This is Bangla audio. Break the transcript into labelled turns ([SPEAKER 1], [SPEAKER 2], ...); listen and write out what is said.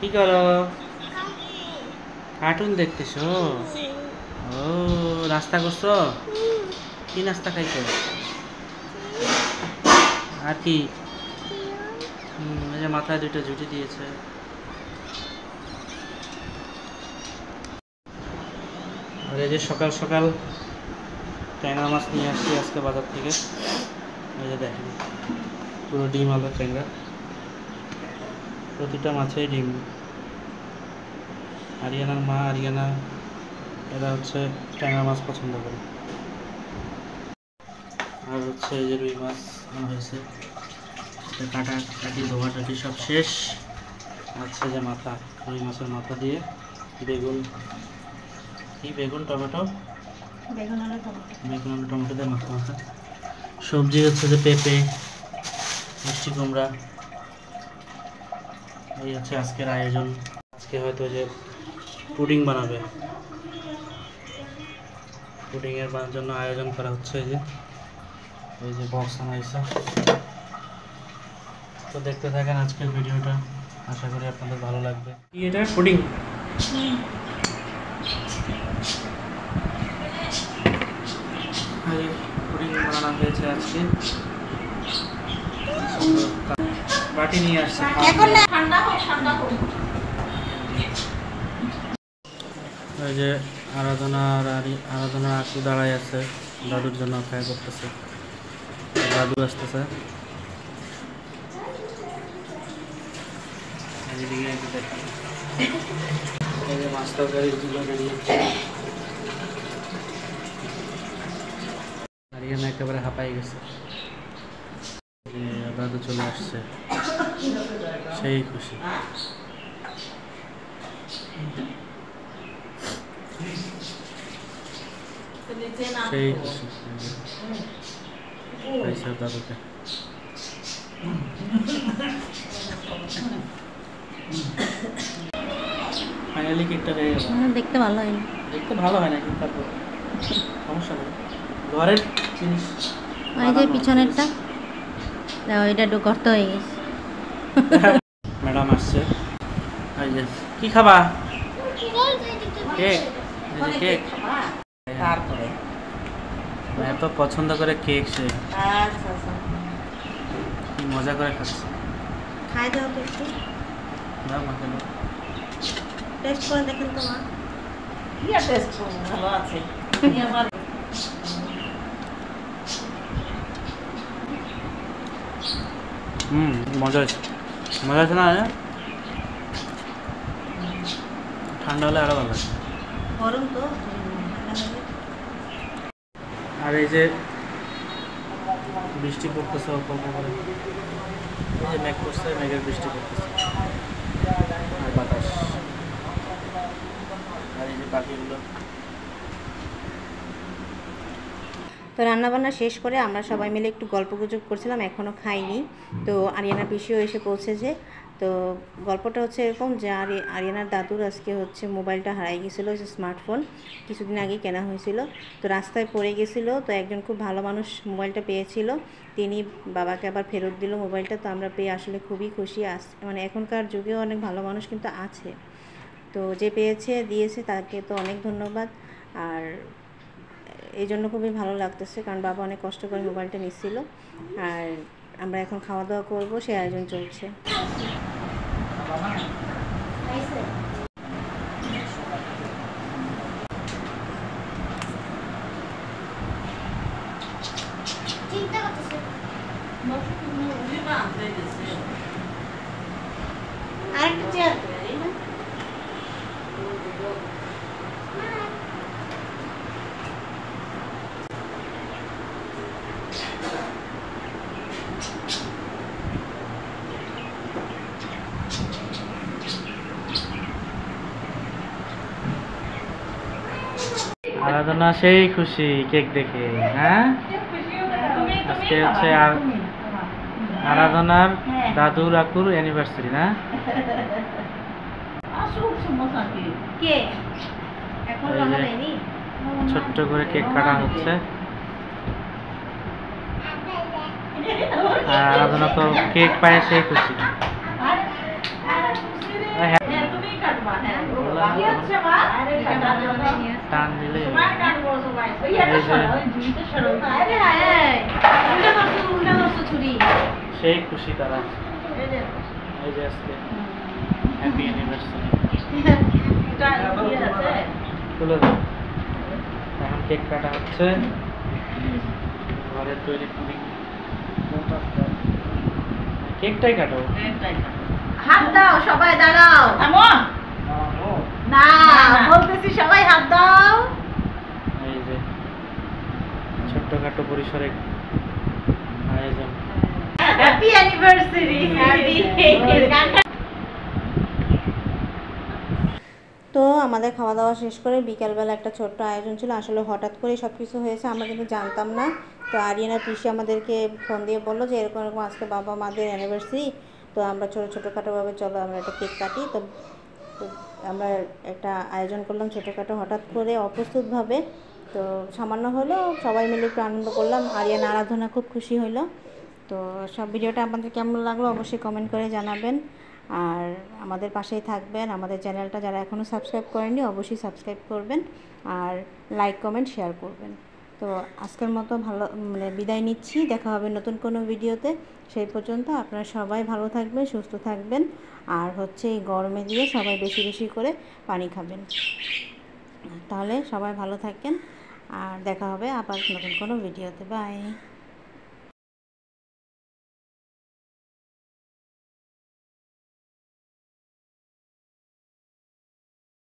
[SPEAKER 1] কি করো? কার্টুন দেখতেছো? ও, নাস্তা করছো? কি নাস্তা খাইছো? আর কি? এই যে মাথায় দুটো ঝুঁটি দিয়েছে। আর এই যে সকাল সকাল ট্যাংরা মাছ নিয়ে আসছি আজকে বাজার থেকে। এই যে দেখেন পুরো ডিম আলো ট্যাংরা, প্রতিটা মাছেই ডিম। আরিয়ানার মা আরিয়ানা এরা হচ্ছে ট্যাংরা মাছ পছন্দ করে। আর হচ্ছে এই যে রুই মাছ আনা হয়েছে, কাটা কাটি ধোয়াটাটি সব শেষ। আচ্ছা, যে মাথা, রুই মাছের মাথা দিয়ে বেগুন, কি বেগুন টমেটো, বেগুন আলু টমেটো দিয়ে মাথা মাথা। সবজি হচ্ছে যে পেঁপে, মিষ্টি কুমড়া। এই হচ্ছে আজকের আয়োজন। আজকে হয়তো যে পুডিং বানাবে, পুডিংয়ের জন্য আয়োজন করা হচ্ছে। এই যে বক্স আনা হয়েছে। তো দেখতে থাকেন আজকের ভিডিওটা, আশা করি আপনাদের ভালো লাগবে। কি এটা? পুডিং। পুডিং বানানো হয়েছে আজকে। বাটি নিয়ে আসছে। ওই যে আরাধনা আকু দাঁড়ায় আছে, দাদুর জন্য অপেক্ষা করতেছে। দাদু আসতেছে। এই যে মাছ তরকারি রেডি হচ্ছে। আরিয়ানা একেবারে হাঁপাই গেছে। দাদু চলে আসছে, সেই খুশি। সেই খুশি পাইছে দাদুকে। ফাইনালি কেকটা হয়ে গেল।
[SPEAKER 2] দেখতে ভালো হয়নি,
[SPEAKER 1] দেখতে ভালো হয় না কিন্তু তারপর সমস্যা নেই, ঘরের জিনিস।
[SPEAKER 2] ওই যে পিছনেরটা ওইটা একটু গর্ত হয়ে গেছে।
[SPEAKER 1] ম্যাডাম আসছে। এই যে কি খাবা? কেক। কেক তারপরে এত পছন্দ করে কেক, সে কি মজা করে খাচ্ছে।
[SPEAKER 2] খাই দাও তো একটু,
[SPEAKER 1] দাও মাকে দাও।
[SPEAKER 2] টেস্ট করে দেখেন তো মা।
[SPEAKER 3] কি টেস্ট ভালো আছে। আমার
[SPEAKER 1] মজা হয়েছে, মজা আছে না? ঠান্ডা হলে আরো ভালো লাগে।
[SPEAKER 2] গরম তো।
[SPEAKER 1] আর এই যে বৃষ্টি পড়তেছে অল্প অল্প করে, এই যে মেঘ করছে, মেঘের বৃষ্টি পড়তেছে আর বাতাস। আর এই যে পাখিগুলো।
[SPEAKER 2] তো রান্নাবান্না শেষ করে আমরা সবাই মিলে একটু গল্পগুজব করছিলাম, এখনও খাইনি। তো আরিয়ানা পিসিও এসে পৌঁছেছে। তো গল্পটা হচ্ছে এরকম যে আরিয়ানার দাদুর আজকে হচ্ছে মোবাইলটা হারাই গেছিলো, স্মার্টফোন কিছুদিন আগে কেনা হয়েছিল। তো রাস্তায় পড়ে গেছিলো, তো একজন খুব ভালো মানুষ মোবাইলটা পেয়েছিল, তিনি বাবাকে আবার ফেরত দিল মোবাইলটা। তো আমরা পেয়ে আসলে খুবই খুশি। মানে এখনকার যুগেও অনেক ভালো মানুষ কিন্তু আছে। তো যে পেয়েছে দিয়েছে তাকে তো অনেক ধন্যবাদ। আর এই জন্য খুবই ভালো লাগতেছে, কারণ বাবা অনেক কষ্ট করে মোবাইলটা নিচ্ছিল। আর আমরা এখন খাওয়া দাওয়া করবো, সেই আয়োজন চলছে। আরেকটা চেয়ার
[SPEAKER 1] আরাধনা সেই খুশি কেক দেখে। হ্যাঁ, আজকে হচ্ছে আরাধনার দাদুর আকুর অ্যানিভার্সারি না? ছোট্ট করে কেক কাটা হচ্ছে। আর আরাধনা তো কেক পায় সেই খুশি। টান দিলে সেই খুশি তারা। এই যে আজকে হ্যাপি অ্যানিভার্সারি তুলে দাও। এখন কেক কাটা হচ্ছে, ঘরের তৈরি পুডিং। কেকটাই কাটো।
[SPEAKER 3] হাত দাও সবাই, দাঁড়াও না বলতেছি, সবাই হাত দাও।
[SPEAKER 1] এই যে ছোট্টখাটো পরিসরে আয়োজন।
[SPEAKER 3] Happy anniversary, happy.
[SPEAKER 2] তো আমাদের খাওয়া দাওয়া শেষ করে বিকালবেলা একটা ছোট্ট আয়োজন ছিল। আসলে হঠাৎ করে সব কিছু হয়েছে, আমরা কিন্তু জানতাম না। তো আরিয়ানার পিসি আমাদেরকে ফোন দিয়ে বললো যে এরকম এরকম আজকে বাবা মাদের অ্যানিভার্সারি, তো আমরা ছোটোখাটোভাবে চলো আমরা একটা কেক কাটি। তো আমরা একটা আয়োজন করলাম ছোটোখাটো, হঠাৎ করে অপ্রস্তুতভাবে। তো সামান্য হলো, সবাই মিলে একটু আনন্দ করলাম। আরিয়ানা আরাধনা খুব খুশি হলো। তো সব ভিডিওটা আপনাদের কেমন লাগলো অবশ্যই কমেন্ট করে জানাবেন, আর আমাদের পাশেই থাকবেন। আমাদের চ্যানেলটা যারা এখনও সাবস্ক্রাইব করেননি অবশ্যই সাবস্ক্রাইব করবেন, আর লাইক কমেন্ট শেয়ার করবেন। তো আজকের মতো বিদায় নিচ্ছি, দেখা হবে নতুন কোনো ভিডিওতে। সেই পর্যন্ত আপনারা সবাই ভালো থাকবেন, সুস্থ থাকবেন, আর এই গরমে দিয়ে সবাই বেশি বেশি করে পানি খাবেন। তাহলে সবাই ভালো থাকেন, আর দেখা হবে আবার নতুন কোনো ভিডিওতে। বাই।